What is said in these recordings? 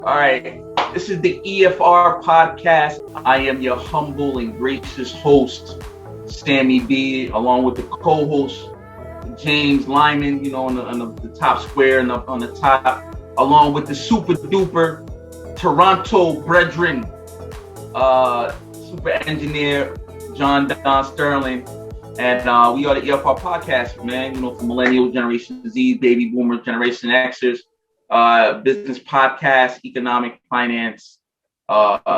All right, this is the EFR Podcast. I am your humble and gracious host, Sammy BE, along with the co-host, James Lyman, on the top square and up on the top, along with the super duper Toronto brethren, super engineer, John Don Sterling. And we are the EFR Podcast, man, for Millennial, Generation Z, Baby Boomers, Generation Xers, business podcast, economic, finance,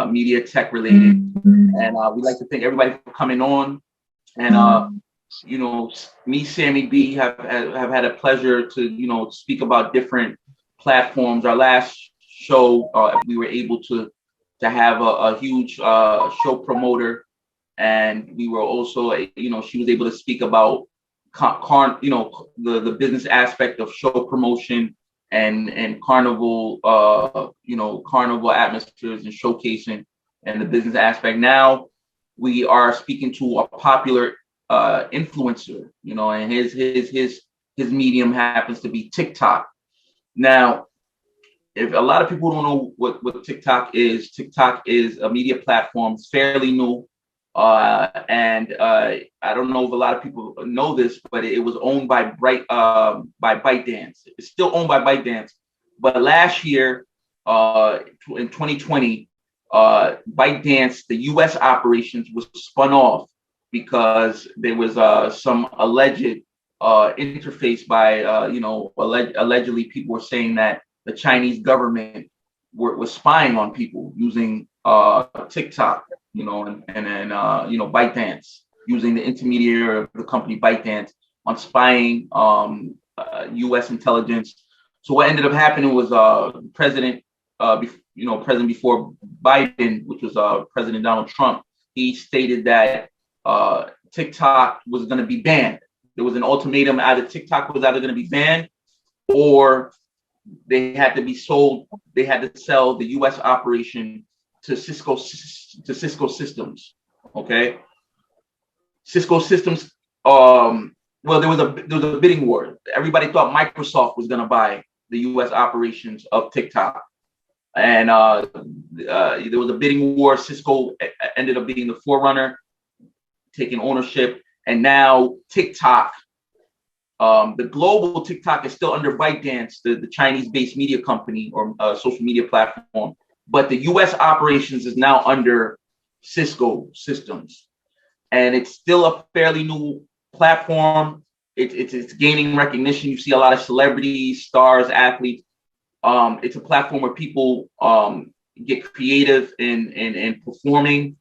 media, tech related. And we'd like to thank everybody for coming on. And, me, Sammy BE, have had a pleasure to, speak about different platforms. Our last show, we were able to have a huge show promoter. And we were also, she was able to speak about, the business aspect of show promotion and carnival, carnival atmospheres and showcasing and the business aspect. Now we are speaking to a popular influencer, and his medium happens to be TikTok. Now, if a lot of people don't know what TikTok is a media platform. It's fairly new. And I don't know if a lot of people know this, but it was owned by ByteDance. It's still owned by ByteDance. But last year, in 2020, ByteDance, the U.S. operations was spun off because there was some alleged interface by, allegedly people were saying that the Chinese government was spying on people using TikTok. And ByteDance, using the intermediary of the company ByteDance on spying U.S. intelligence. So what ended up happening was President before Biden, which was President Donald Trump, he stated that TikTok was going to be banned. There was an ultimatum: either TikTok was either going to be banned or they had to be sold. They had to sell the U.S. operation to Cisco Systems. Okay, Cisco Systems. Well, there was a bidding war. Everybody thought Microsoft was going to buy the U.S. operations of TikTok, and there was a bidding war. Cisco ended up being the forerunner, taking ownership, and now TikTok. The global TikTok is still under ByteDance, the Chinese-based media company or social media platform. But the U.S. operations is now under Cisco Systems, and it's still a fairly new platform. It's gaining recognition. You see a lot of celebrities, stars, athletes. It's a platform where people get creative in performing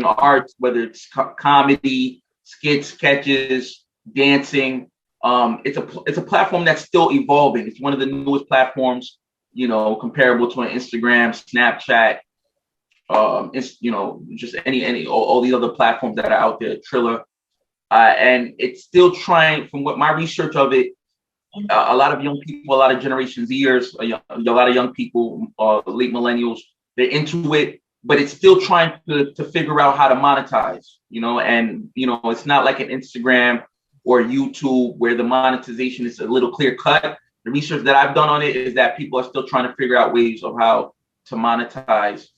arts, whether it's comedy, skits, sketches, dancing. It's a platform that's still evolving. It's one of the newest platforms, comparable to an Instagram, Snapchat, just all these other platforms that are out there, Triller. And it's still trying, from what my research of it, a lot of young people, a lot of Generation Zers, a lot of young people, late millennials, they're into it, but it's still trying to figure out how to monetize, and, it's not like an Instagram or YouTube where the monetization is a little clear cut. The research that I've done on it is that people are still trying to figure out ways of how to monetize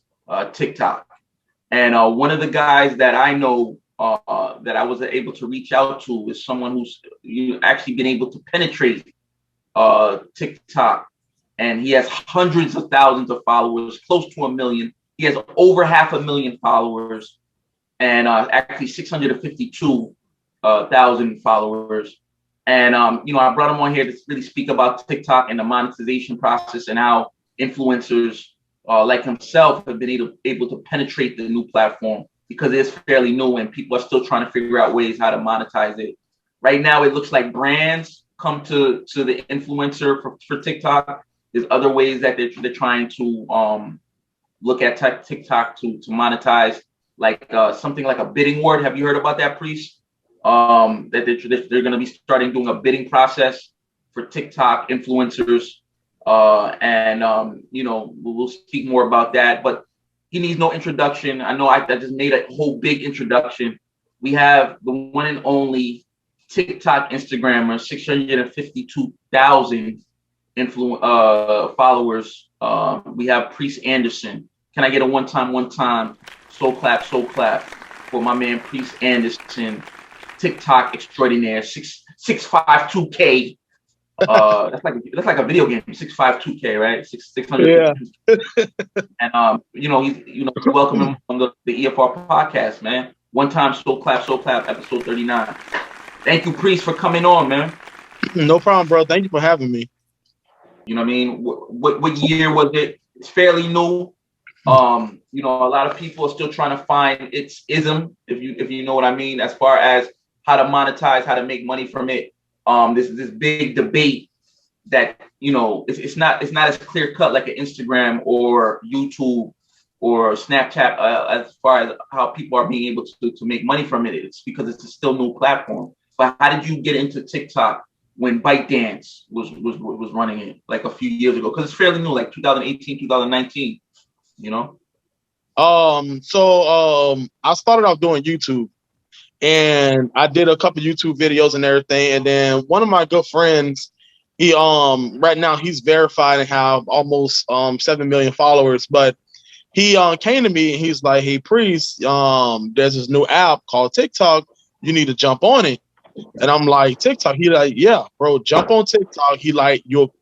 TikTok. And one of the guys that I know that I was able to reach out to is someone who's actually been able to penetrate TikTok. And he has hundreds of thousands of followers, close to 1 million. He has over 500,000 followers and actually 652,000 followers. And, I brought him on here to really speak about TikTok and the monetization process and how influencers like himself have been able to penetrate the new platform, because it's fairly new and people are still trying to figure out ways how to monetize it. Right now, it looks like brands come to the influencer for TikTok. There's other ways that they're trying to look at TikTok to monetize, like something like a bidding war. Have you heard about that, Preice? That they're going to be starting doing a bidding process for TikTok influencers. We'll speak more about that, but he needs no introduction. I know I just made a whole big introduction. We have the one and only TikTok Instagrammer, 652,000 followers, We have Preice Anderson. Can I get a one time, soul clap for my man Preice Anderson, TikTok extraordinaire, 652K. That's like a video game, 652K, right? 600. Yeah. And welcome him on the EFR podcast, man. One time, soul clap, episode 39. Thank you, Preice, for coming on, man. No problem, bro. Thank you for having me. You know what I mean? What year was it? It's fairly new. A lot of people are still trying to find its ism, if you know what I mean, as far as how to monetize, how to make money from it. This big debate that it's not as clear cut like an Instagram or YouTube or Snapchat as far as how people are being able to make money from it. It's because it's a still new platform. But how did you get into TikTok when ByteDance was running it like a few years ago? Because it's fairly new, like 2018, 2019. So I started off doing YouTube, and I did a couple YouTube videos and everything. And then one of my good friends, he right now he's verified and have almost 7 million followers. But he came to me and he's like, "Hey, Preice, there's this new app called TikTok. You need to jump on it." And I'm like, "TikTok?" He like, "Yeah, bro, jump on TikTok." He like, "You'll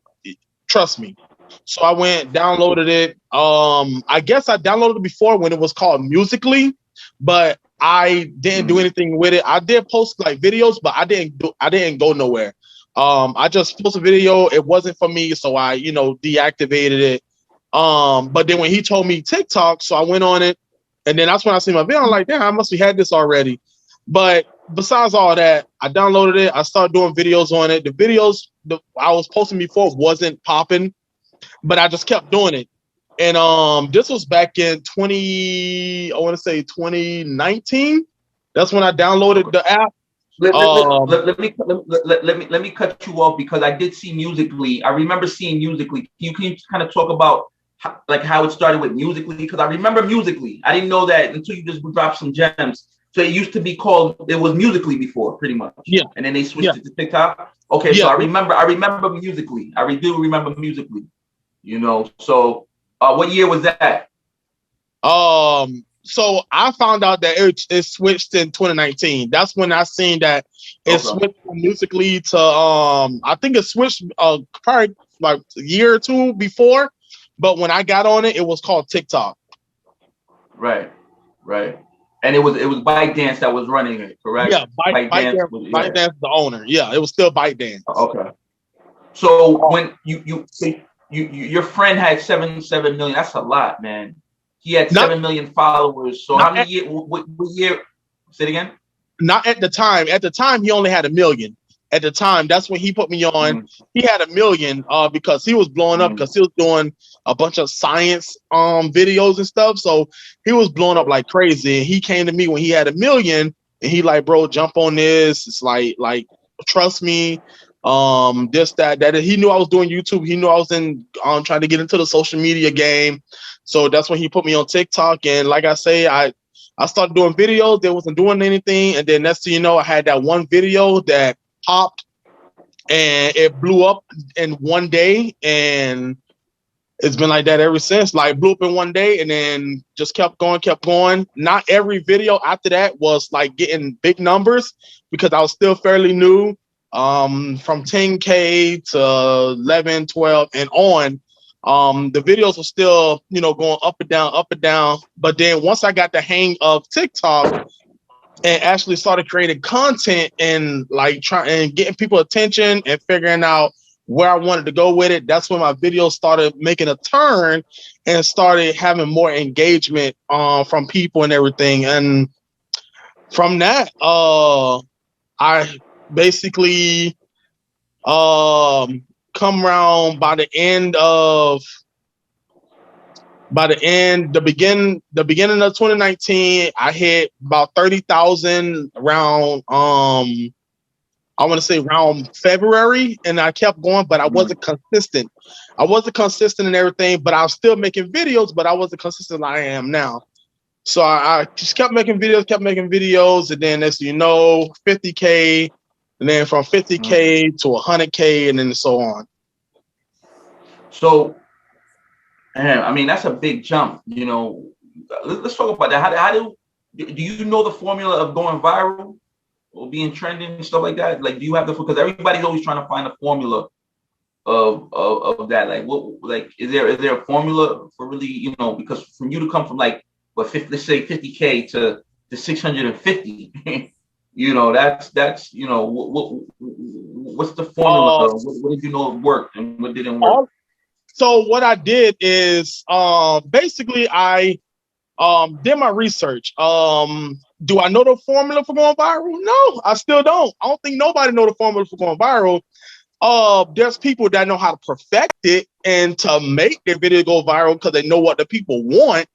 trust me." So I went, downloaded it. I guess I downloaded it before when it was called Musical.ly, but I didn't do anything with it. I did post like videos, but I didn't go nowhere. I just posted a video. It wasn't for me, so I deactivated it. But then when he told me TikTok, so I went on it, and then that's when I see my video. I'm like, damn, I must have had this already. But besides all that, I downloaded it. I started doing videos on it. The videos I was posting before wasn't popping, but I just kept doing it. And this was back in 2019. That's when I downloaded the app. Let me cut you off because I did see Musical.ly. I remember seeing Musical.ly. Can you kind of talk about how it started with Musical.ly? Because I remember Musical.ly. I didn't know that until you just dropped some gems. So it used to be called, it was Musical.ly before, pretty much. Yeah. And then they switched it to TikTok. Okay, yeah. So I remember Musical.ly. I do remember Musical.ly. So what year was that? So I found out that it switched in 2019. That's when I seen that it switched from Musical.ly to I think it switched probably like a year or two before, but when I got on it, it was called TikTok. Right. And it was ByteDance that was running it, correct? Yeah, ByteDance is the owner. Yeah, it was still ByteDance. Okay. So when your friend had 7 million, that's a lot, man. He had 7 million followers. So how many years? What year? Say it again. Not at the time. At the time, he only had 1 million. At the time, that's when he put me on. Mm-hmm. He had 1 million because he was blowing up because he was doing a bunch of science videos and stuff. So he was blowing up like crazy. And he came to me when he had 1 million, and he like, bro, jump on this. It's like trust me. This, that. He knew I was doing YouTube. He knew I was trying to get into the social media game. So that's when he put me on TikTok. And like I say, I started doing videos. They wasn't doing anything. And then next thing you know, I had that one video that popped and it blew up in one day. And it's been like that ever since. Like blew up in one day and then just kept going. Not every video after that was like getting big numbers because I was still fairly new. From 10K to 11, 12 and on. The videos were still, going up and down. But then once I got the hang of TikTok and actually started creating content and like trying and getting people attention and figuring out where I wanted to go with it, that's when my videos started making a turn and started having more engagement from people and everything. And from that, I basically come around the beginning of 2019, I hit about 30,000 around I want to say around February, and I kept going, but I wasn't consistent. I wasn't consistent in everything, but I was still making videos, but I wasn't consistent like I am now. So I just kept making videos, and then as you know, 50K, and then from 50K to 100K, and then so on. So Man, I mean, that's a big jump. Let's talk about that. Do you know the formula of going viral or being trending and stuff like that? Like, do you have because everybody's always trying to find a formula of that. Like, is there a formula for really, because from you to come from like let's say 50K to 650, that's what's the formula? What did you know worked and what didn't work? So what I did is basically I did my research. Do I know the formula for going viral? No, I still don't. I don't think nobody know the formula for going viral. There's people that know how to perfect it and to make their video go viral because they know what the people want.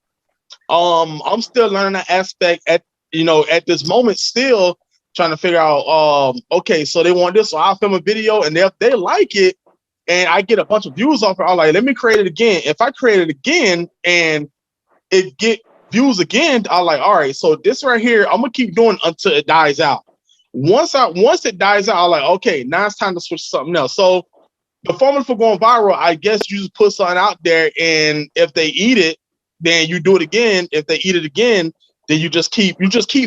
I'm still learning that aspect at this moment, still trying to figure out, okay, so they want this, so I'll film a video, and if they like it and I get a bunch of views off it, I'm like, let me create it again. If I create it again and it get views again, I'm like, all right, so this right here, I'm gonna keep doing until it dies out. Once it dies out, I'm like, okay, now it's time to switch to something else. So the formula for going viral, I guess you just put something out there, and if they eat it, then you do it again. If they eat it again, then you just keep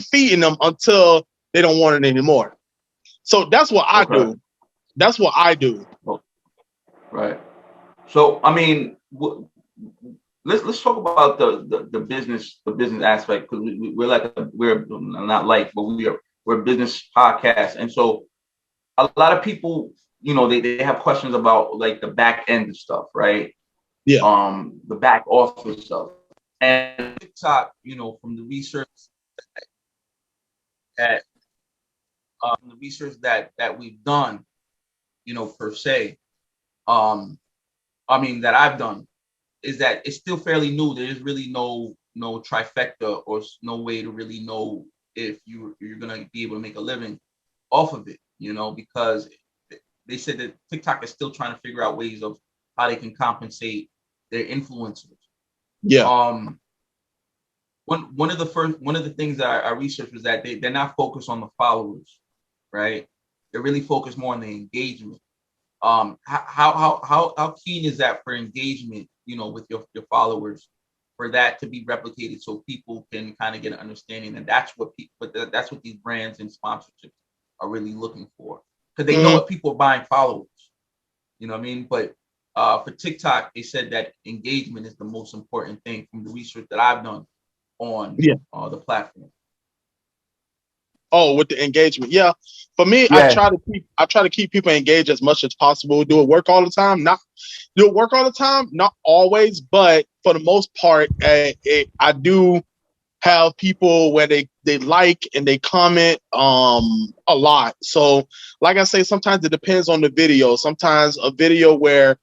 feeding them until they don't want it anymore. So that's what I do. That's what I do. Right. So I mean, let's talk about the business aspect, because we're a business podcast, and so a lot of people, they have questions about like the back end of stuff, right? Yeah. The back office stuff. And TikTok, from the research that we've done, per se, that I've done, is that it's still fairly new. There's really no trifecta or no way to really know if you're gonna be able to make a living off of it, because they said that TikTok is still trying to figure out ways of how they can compensate their influencers. Yeah. One of the things that I researched was that they're not focused on the followers, right? They're really focused more on the engagement. How keen is that for engagement, with your followers, for that to be replicated so people can kind of get an understanding that that's what these brands and sponsorships are really looking for, because they know what people are buying followers. You know what I mean? But for TikTok, they said that engagement is the most important thing from the research that I've done on the platform. Oh, with the engagement, yeah. For me, I try to keep people engaged as much as possible. Do it work all the time? Not always, but for the most part, I do have people where they like and they comment a lot. So, like I say, sometimes it depends on the video. Sometimes a video where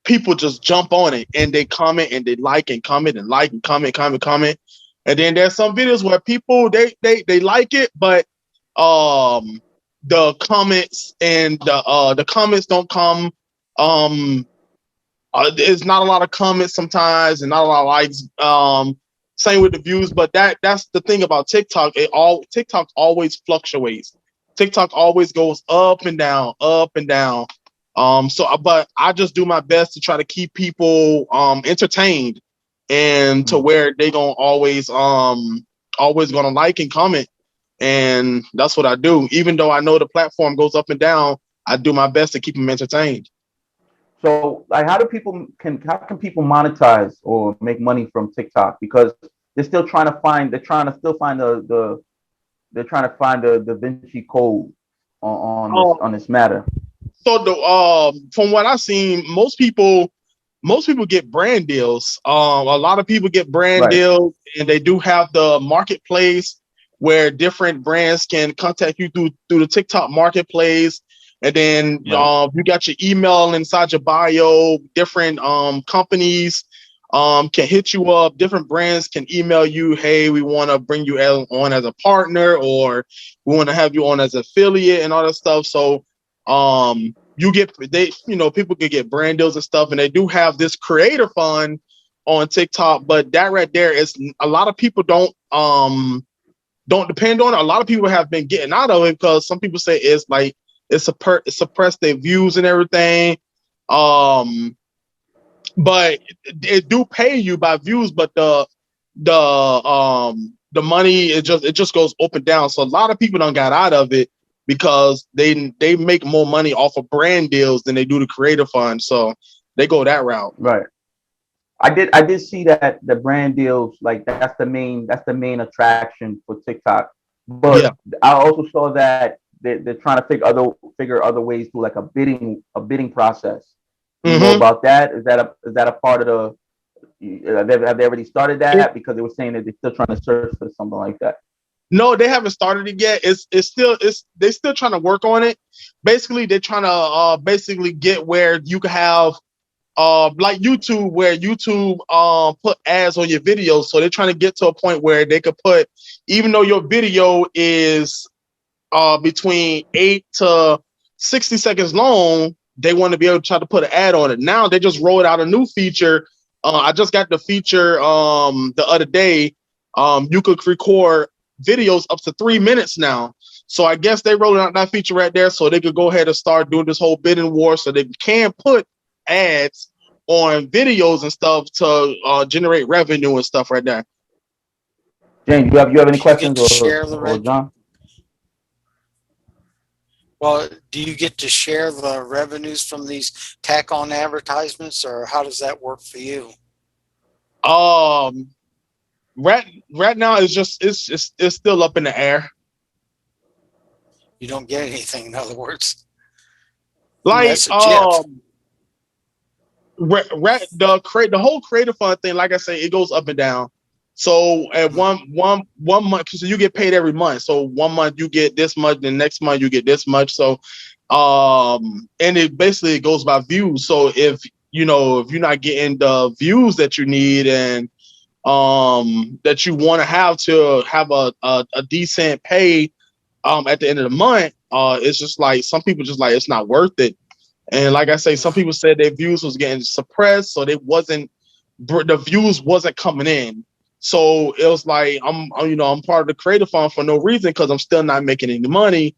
people just jump on it and they comment and they like and comment and like and comment. And then there's some videos where people they like it, but the comments and the comments don't come. There's not a lot of comments sometimes and not a lot of likes. Same with the views, but that's the thing about TikTok. TikTok always fluctuates. TikTok always goes up and down, up and down. But I just do my best to try to keep people entertained, and to where they gonna always gonna like and comment, and that's what I do. Even though I know the platform goes up and down, I do my best to keep them entertained. So, like, how can people monetize or make money from TikTok? Because they're still trying to find the Da Vinci Code on this matter. So from what I've seen, most people get brand deals. A lot of people get brand deals, and they do have the marketplace where different brands can contact you through the TikTok marketplace. And then you got your email inside your bio. Different companies can hit you up. Different brands can email you, hey, we want to bring you on as a partner, or we want to have you on as an affiliate and all that stuff. So people can get brand deals and stuff, and they do have this creator fund on TikTok, but that right there is a lot of people don't depend on it. A lot of people have been getting out of it because some people say it's like it suppress their views and everything. but it do pay you by views, but the money it just goes up and down. So a lot of people don't got out of it because they make more money off of brand deals than they do the creator fund. So they go that route. Right. I did see that the brand deals, like that's the main attraction for TikTok. But Yeah. I also saw that they're trying to figure other ways to like a bidding process. You know about that? Is that a part of the? Have they already started that? Because they were saying that they're still trying to search for something like that. No, they haven't started it yet. They're still trying to work on it. Basically, they're trying to basically get where you can have like YouTube, where YouTube put ads on your videos. So they're trying to get to a point where they could put, even though your video is between 8 to 60 seconds long, they want to be able to try to put an ad on it. Now they just rolled out a new feature. I just got the feature the other day. You could record videos up to 3 minutes now. So I guess they rolled out that feature right there so they could go ahead and start doing this whole bidding war so they can put ads on videos and stuff to generate revenue and stuff right there. James, you have any questions or John? Well, do you get to share the revenues from these tack-on advertisements, or how does that work for you? Right now it's still up in the air. You don't get anything, in other words. Like the whole creator fund thing, like I say, it goes up and down. So at one month, so you get paid every month. So 1 month you get this much, the next month you get this much. So and it basically goes by views. So if you're not getting the views that you need and that you want to have a decent pay at the end of the month, it's just like some people just like it's not worth it. And like I say, some people said their views was getting suppressed, so the views wasn't coming in. So it was like I'm part of the creator fund for no reason because I'm still not making any money.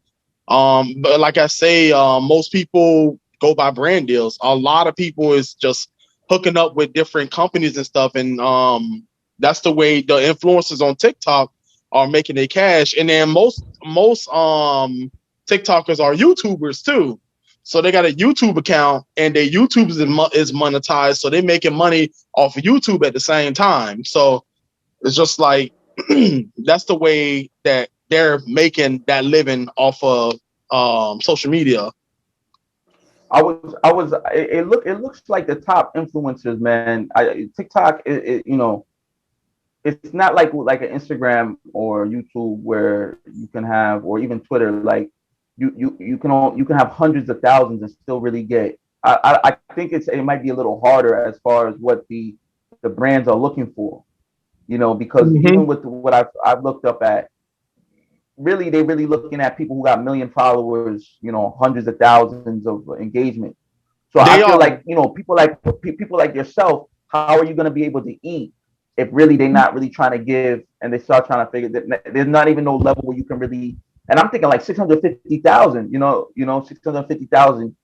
But like I say, most people go by brand deals. A lot of people is just hooking up with different companies and stuff, and that's the way the influencers on TikTok are making their cash. And then most TikTokers are YouTubers too. So they got a YouTube account and their YouTube is monetized. So they're making money off of YouTube at the same time. So it's just like, that's the way that they're making that living off of social media. It looks like the top influencers, man. TikTok, it's not like an Instagram or YouTube where you can have, or even Twitter, like you can have hundreds of thousands and still really get. I think it might be a little harder as far as what the brands are looking for, because even with what I've looked up at, really they're really looking at people who got million followers, hundreds of thousands of engagement. So I feel like people like yourself, how are you going to be able to eat if really they're not really trying to give, and they start trying to figure that there's not even no level where you can really. And I'm thinking like 650,000, 650,000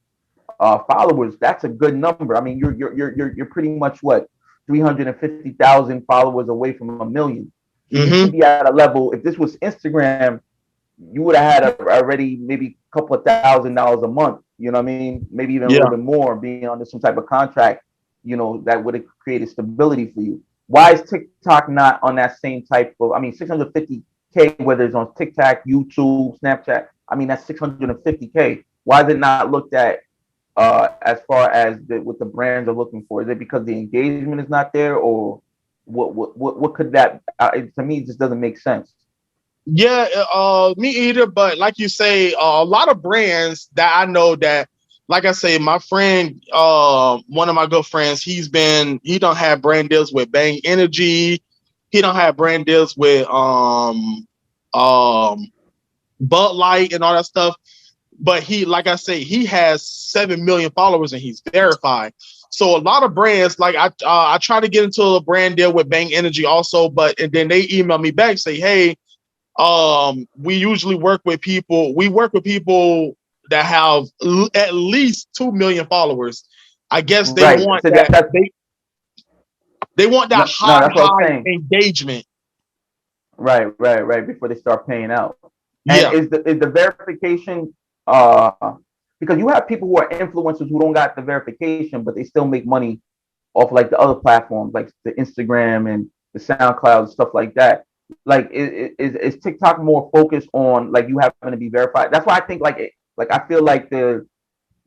followers. That's a good number. I mean, you're pretty much 350,000 followers away from 1 million. So you should be at a level. If this was Instagram, you would have had already maybe a couple of $1,000 a month. You know what I mean? Maybe even a little bit more, being under some type of contract. That would have created stability for you. Why is TikTok not on that same type of? I mean, 650K, whether it's on TikTok, YouTube, Snapchat. I mean, that's 650K. Why is it not looked at as far as what the brands are looking for? Is it because the engagement is not there, or what could that? To me, it just doesn't make sense. Yeah, me either. But like you say, a lot of brands that I know that, like I say, my friend, one of my good friends, he don't have brand deals with Bang Energy. He don't have brand deals with Bud Light and all that stuff. But like I say, he has 7 million followers and he's verified. So a lot of brands, like I try to get into a brand deal with Bang Energy also, and then they email me back, say, hey, we usually work with people. We work with people that have at least 2 million followers. I guess they want that. They want that No, that's what I'm high saying. engagement. Right. Before they start paying out. Yeah. And is the verification because you have people who are influencers who don't got the verification, but they still make money off like the other platforms, like the Instagram and the SoundCloud and stuff like that. Like, is TikTok more focused on like you having to be verified? That's why I think like I feel like the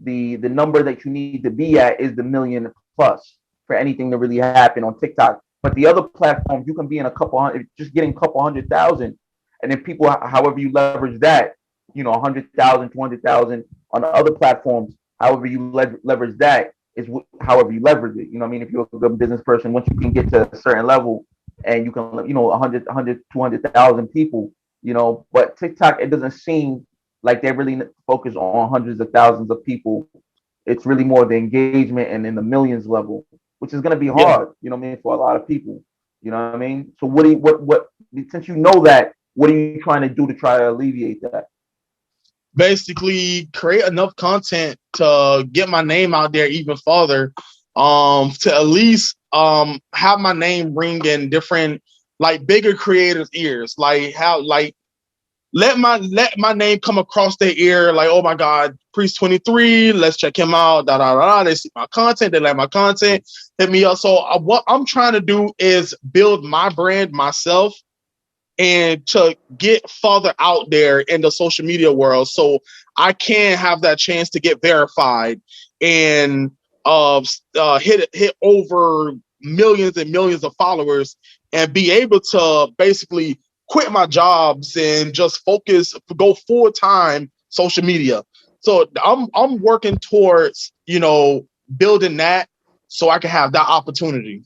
number that you need to be at is the million plus for anything to really happen on TikTok. But the other platforms, you can be in a couple hundred, just getting a couple 100,000, and then people, however you leverage that, 100,000, 200,000 on the other platforms, however you leverage that is however you leverage it. You know what I mean? If you're a good business person, once you can get to a certain level and you can, 100, 200,000 people, but TikTok, it doesn't seem like they really focus on hundreds of thousands of people. It's really more the engagement and in the millions level, which is going to be hard, for a lot of people. You know what I mean? So what since you know that, what are you trying to do to try to alleviate that? Basically create enough content to get my name out there even farther, to at least have my name ring in different, like, bigger creators' ears, like how, like, let my name come across their ear, like, oh my God, Preice 23, let's check him out. They see my content, they like my content, hit me up. So what I'm trying to do is build my brand myself and to get farther out there in the social media world, so I can have that chance to get verified and hit over millions and millions of followers, and be able to basically quit my jobs and just go full time social media. So I'm working towards building that so I can have that opportunity.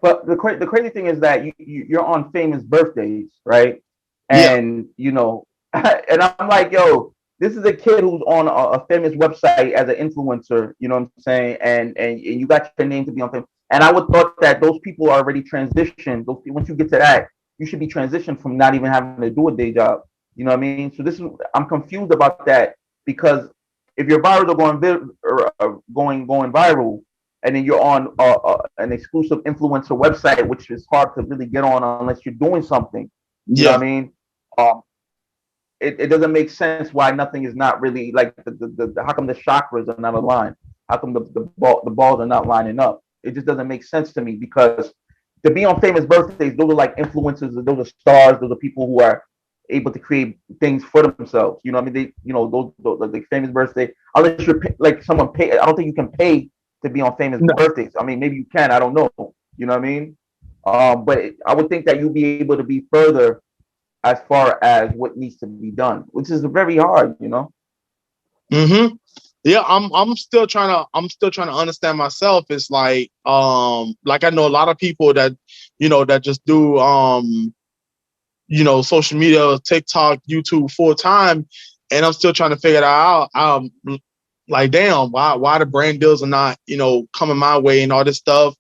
But the crazy thing is that you're on famous birthdays, right? Yeah. And and I'm like, yo, this is a kid who's on a famous website as an influencer. You know what I'm saying? And you got your name to be on famous. And I would thought that those people are already transitioned. Once you get to that, you should be transitioned from not even having to do a day job. You know what I mean? So I'm confused about that, because if your viral are going viral, and then you're on an exclusive influencer website, which is hard to really get on unless you're doing something. You know what I mean? It doesn't make sense why nothing is not really like how come the chakras are not aligned? How come the balls are not lining up? It just doesn't make sense to me, because to be on famous birthdays, those are like influencers, those are stars, those are people who are able to create things for themselves. You know what I mean? Those like famous birthday, unless you're like someone pay. I don't think you can pay to be on famous birthdays. I mean, maybe you can. I don't know. You know what I mean? But I would think that you'll be able to be further as far as what needs to be done, which is very hard. Mm-hmm. Yeah, I'm still trying to understand myself. It's like I know a lot of people that that just do social media, TikTok, YouTube full time, and I'm still trying to figure that out. Like, damn, why the brand deals are not coming my way and all this stuff.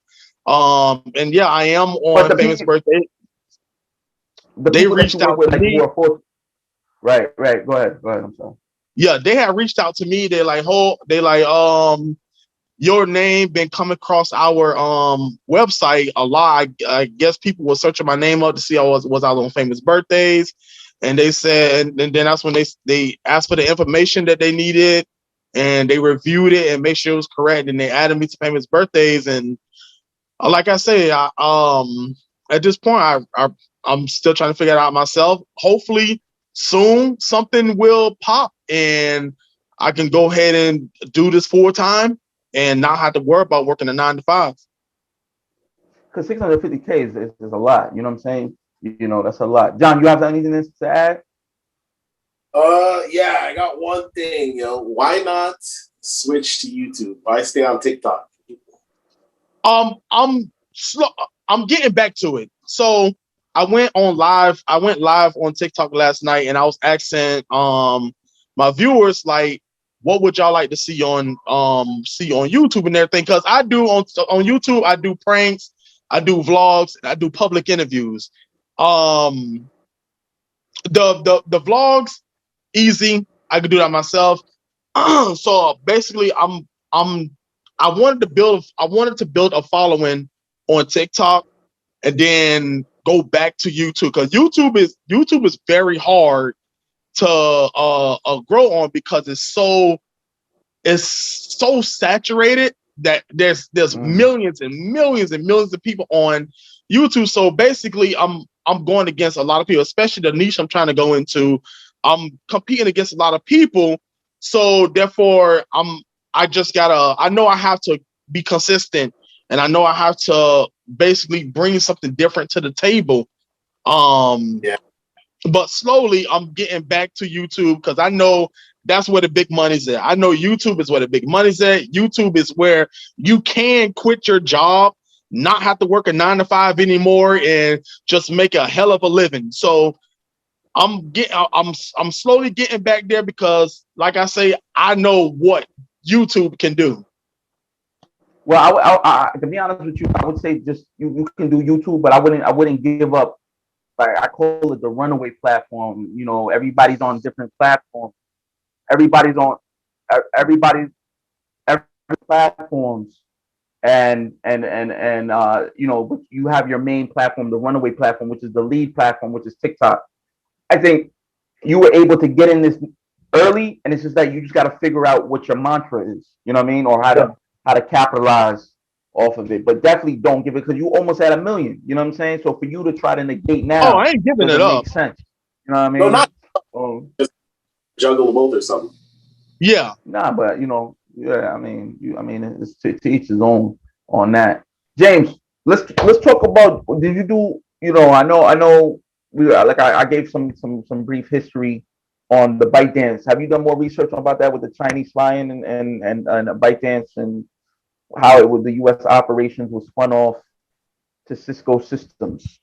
And yeah, I am on famous birthday. They reached out to me. Right. Go ahead. I'm sorry. Yeah, they had reached out to me. They're like, your name been coming across our website a lot. I guess people were searching my name up to see I was on famous birthdays, and they said, and then that's when they asked for the information that they needed, and they reviewed it and made sure it was correct, and they added me to famous birthdays. And like I say, at this point, I'm still trying to figure it out myself. Hopefully, soon something will pop, and I can go ahead and do this full time and not have to worry about working a 9 to 5. Because 650K is a lot. You know what I'm saying? That's a lot. John, you have anything to add? Yeah, I got one thing, Why not switch to YouTube? Why stay on TikTok? I'm getting back to it. So I went live on TikTok last night, and I was asking my viewers, like, what would y'all like to see on YouTube and everything? Because I do on YouTube, I do pranks, I do vlogs, and I do public interviews. The vlogs, easy. I could do that myself. So basically, I wanted to build a following on TikTok and then go back to YouTube, because YouTube is very hard to grow on, because it's so saturated that there's millions and millions and millions of people on YouTube. So basically, I'm going against a lot of people, especially the niche I'm trying to go into. I'm competing against a lot of people. So therefore, I know I have to be consistent, and I know I have to basically bring something different to the table. But slowly I'm getting back to YouTube, because I know that's where the big money's at. I know YouTube is where the big money's at. YouTube is where you can quit your job, not have to work a 9 to 5 anymore, and just make a hell of a living. So I'm slowly getting back there, because like I say, I know what YouTube can do. Well, I to be honest with you, I would say just you can do YouTube, but I wouldn't give up. Like, I call it the runaway platform. You know, everybody's on different platforms. Everybody's on every platforms, and you know, but you have your main platform, the runaway platform, which is the lead platform, which is TikTok. I think you were able to get in this early, and it's just that you just got to figure out what your mantra is. You know what I mean, or how to capitalize off of it. But definitely don't give it, because you almost had 1 million. You know what I'm saying? So for you to try to negate now, I ain't giving it up. Makes sense. You know what I mean? No, not just juggle both or something. Yeah. Nah, but you know, I mean, it's to each his own on that. James, let's talk about. Did you do? You know, I know. I gave some brief history on the ByteDance. Have you done more research about that with the Chinese flying and ByteDance, and how it was the U.S. operations was spun off to Cisco Systems?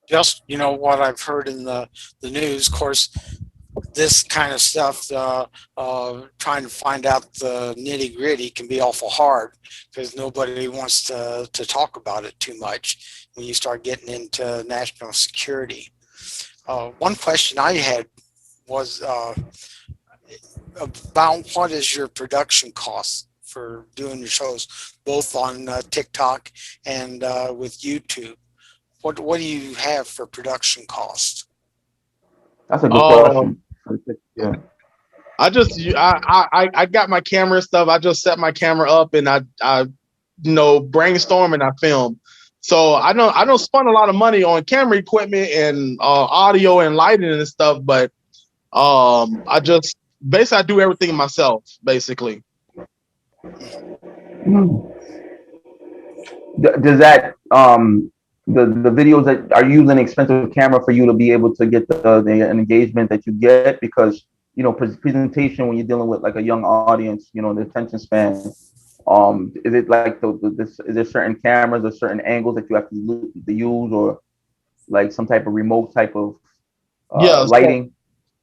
Just, you know, what I've heard in the news. Of course, this kind of stuff, trying to find out the nitty gritty can be awful hard, because nobody wants to talk about it too much when you start getting into national security. One question I had was about what is your production cost for doing your shows, both on TikTok and with YouTube? What do you have for production cost? That's a good question. Yeah. I got my camera and stuff. I just set my camera up, and I brainstorm, and I film. So I don't spend a lot of money on camera equipment and audio and lighting and stuff, but I do everything myself, basically. Does that the videos that are using an expensive camera for you to be able to get the engagement that you get? Because, you know, presentation, when you're dealing with like a young audience, you know, the attention span, is it like is there certain cameras or certain angles that you have to use, or like some type of remote type of lighting? So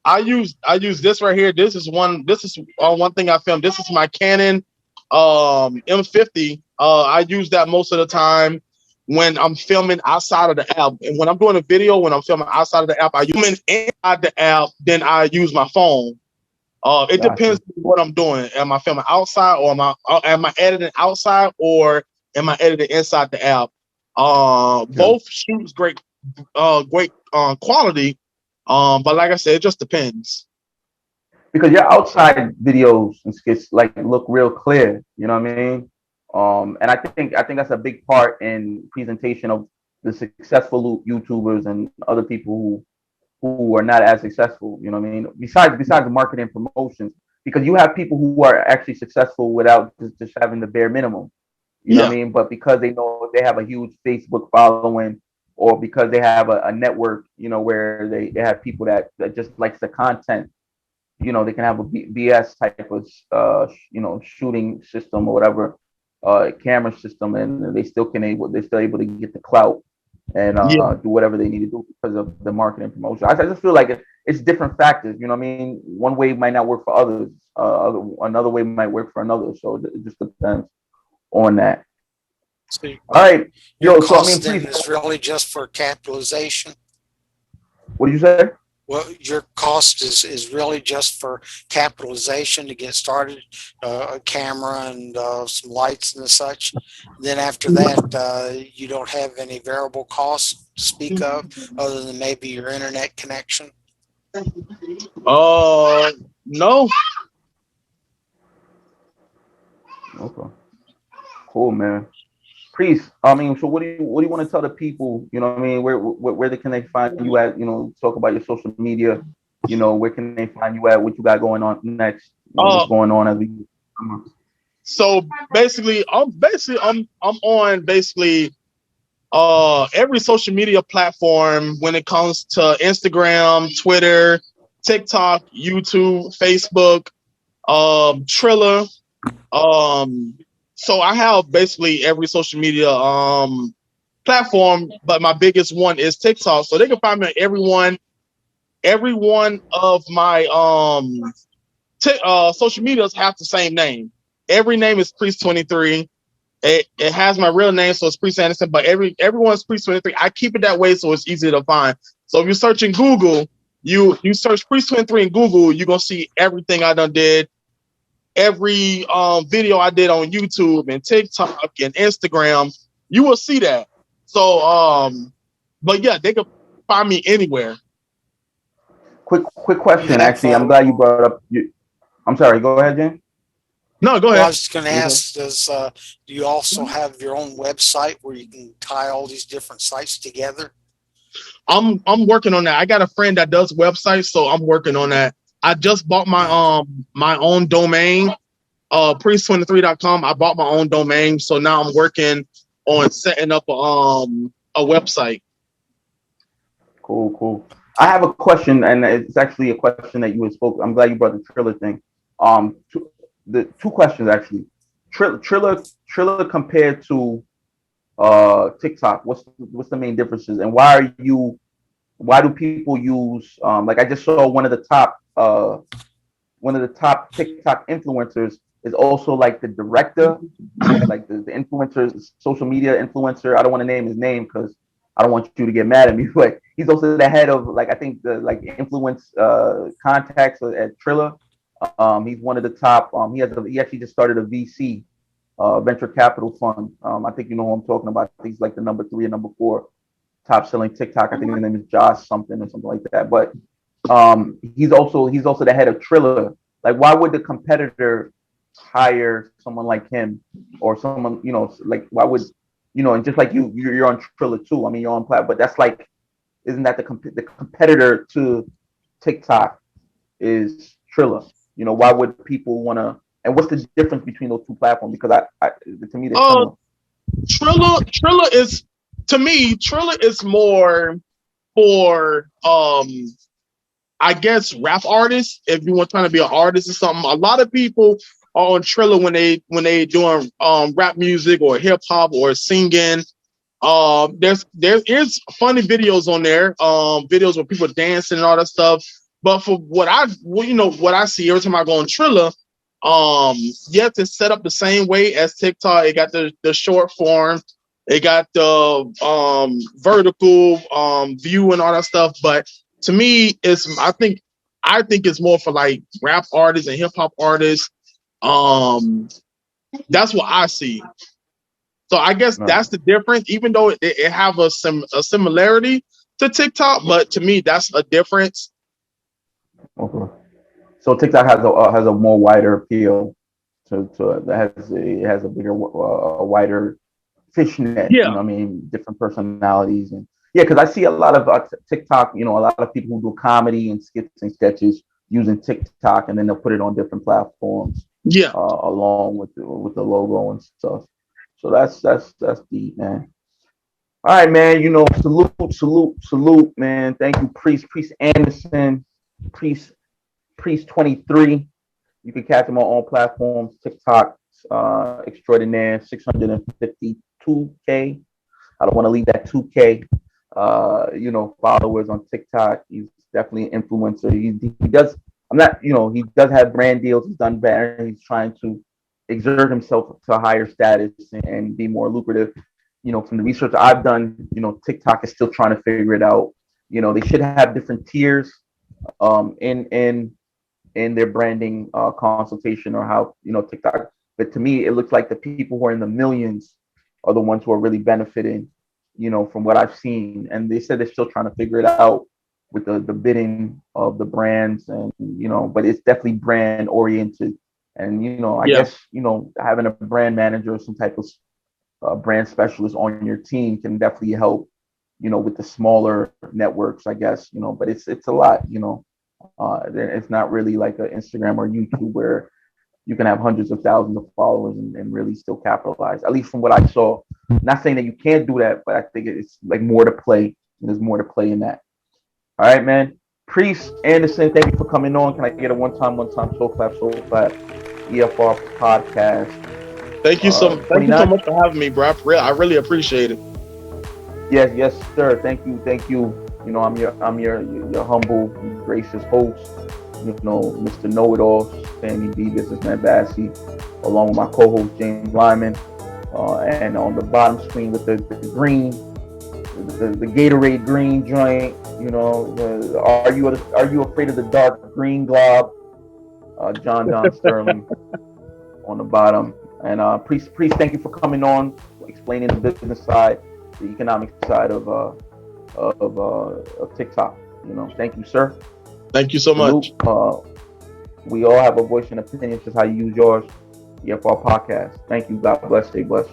I use this right here. This is one thing I filmed. This is my Canon M50. I use that most of the time when I'm filming outside of the app. And when I'm doing a video, when I'm filming outside of the app, I use inside the app, then I use my phone. It depends on what I'm doing. Am I filming outside, or am I editing outside, or am I editing inside the app? Both shoots great quality. But like I said, it just depends. Because your outside videos and skits like look real clear, you know what I mean? And I think that's a big part in presentation of the successful YouTubers and other people who are not as successful, you know what I mean? Besides the marketing and promotions, because you have people who are actually successful without just having the bare minimum, you know what I mean? But because they know they have a huge Facebook following, or because they have a network, you know, where they have people that just likes the content, you know, they can have a BS type of, you know, shooting system or whatever, camera system, and they're still able to get the clout and do whatever they need to do because of the marketing and promotion. I just feel like it's different factors, you know what I mean? One way might not work for others, another way might work for another. So it just depends on that. So all right, your cost is really just for capitalization. What did you say? Well, your cost is really just for capitalization to get started, a camera and some lights and such. Then after that, you don't have any variable costs to speak of, other than maybe your internet connection. No. Okay. Cool, man. Preice, I mean, so what do you want to tell the people? You know what I mean? Where they can they find you at? You know, talk about your social media. You know, where can they find you at? What you got going on next? You know, what's going on as we. So basically, I'm on basically every social media platform when it comes to Instagram, Twitter, TikTok, YouTube, Facebook, Triller. So I have basically every social media platform, but my biggest one is TikTok. So they can find me on every one of my social medias have the same name. Every name is Preice23. It has my real name, so it's Preice Anderson, but everyone's Preice23. I keep it that way so it's easy to find. So if you're searching Google, you search Preice23 in Google, you're gonna see everything I done did. Every video I did on YouTube and TikTok and Instagram, you will see that. So but yeah, they can find me anywhere. Quick question, actually. I'm glad you brought up I'm sorry, go ahead, Jen. No, go ahead. Well, I was just going to ask, do you also have your own website where you can tie all these different sites together? I'm working on that. I got a friend that does websites, so I'm working on that. I just bought my my own domain, Preice23.com. I bought my own domain, so now I'm working on setting up a website. Cool. I have a question, and it's actually a question that you had spoke. I'm glad you brought the Triller thing. Two questions actually. Triller compared to TikTok. What's the main differences, and why do people use like I just saw one of the top TikTok influencers is also like the director, like the influencers, social media influencer. I don't want to name his name because I don't want you to get mad at me, but he's also the head of like I think the like influence contacts at Triller. He's one of the top. He actually just started a VC venture capital fund. I think you know who I'm talking about. He's like the number 3 or number 4 top selling TikTok. I think his name is Josh something or something like that. But he's also the head of Triller. Like, why would the competitor hire someone like him or someone, you know, like why would, you know, and just like you're on Triller too. I mean, you're on platform, but that's like, isn't that the competitor to TikTok is Triller? You know, why would people want to? And what's the difference between those two platforms? Because to me, Triller is, to me, Triller is more for I guess rap artists. If you want trying to be an artist or something, a lot of people are on Triller when they doing rap music or hip hop or singing. There is funny videos on there, videos where people dancing and all that stuff. But for what I see every time I go on Triller, you have to set up the same way as TikTok. It got the short form, it got the vertical view and all that stuff. But to me, I think it's more for like rap artists and hip hop artists. That's what I see. So I guess that's the difference. Even though it have a similarity to TikTok, but to me that's a difference. Okay. So TikTok has a more wider appeal to it has a bigger wider fishnet. Yeah. You know what I mean? Different personalities and yeah, because I see a lot of TikTok. You know, a lot of people who do comedy and skits and sketches using TikTok, and then they'll put it on different platforms. Yeah. Along with the logo and stuff. So that's deep, man. All right, man. You know, salute, man. Thank you, Preice Anderson, Preice23. You can catch him on all platforms. TikTok, extraordinaire, 652K. I don't want to leave that 2K. You know, followers on TikTok. He's definitely an influencer. He does. He does have brand deals. He's done better. He's trying to exert himself to a higher status and be more lucrative. You know, from the research I've done, you know, TikTok is still trying to figure it out. You know, they should have different tiers in their branding consultation or how TikTok. But to me, it looks like the people who are in the millions are the ones who are really benefiting, from what I've seen. And they said they're still trying to figure it out with the bidding of the brands, and but it's definitely brand oriented. And I guess having a brand manager or some type of brand specialist on your team can definitely help, with the smaller networks, I guess, but it's a lot, it's not really like an Instagram or YouTube where you can have hundreds of thousands of followers and really still capitalize, at least from what I saw. Not saying that you can't do that, but I think it's like more to play. There's more to play in that. All right, man. Preice Anderson, thank you for coming on. Can I get a one-time soul clap, EFR Podcast. Thank you so much for having me, bro. I really appreciate it. Yes, sir. Thank you. I'm your humble, gracious host. Mr. Know-It-All, Sammy BE, Businessman Bassey, along with my co-host James Lyman, and on the bottom screen with the green, the Gatorade green joint. Are you afraid of the dark green glob? John Sterling on the bottom. And Preice, thank you for coming on, explaining the business side, the economic side of TikTok. Thank you, sir. Thank you so much. We all have a voice and opinion, just how you use yours. EFR Podcast. Thank you. God bless. Stay blessed.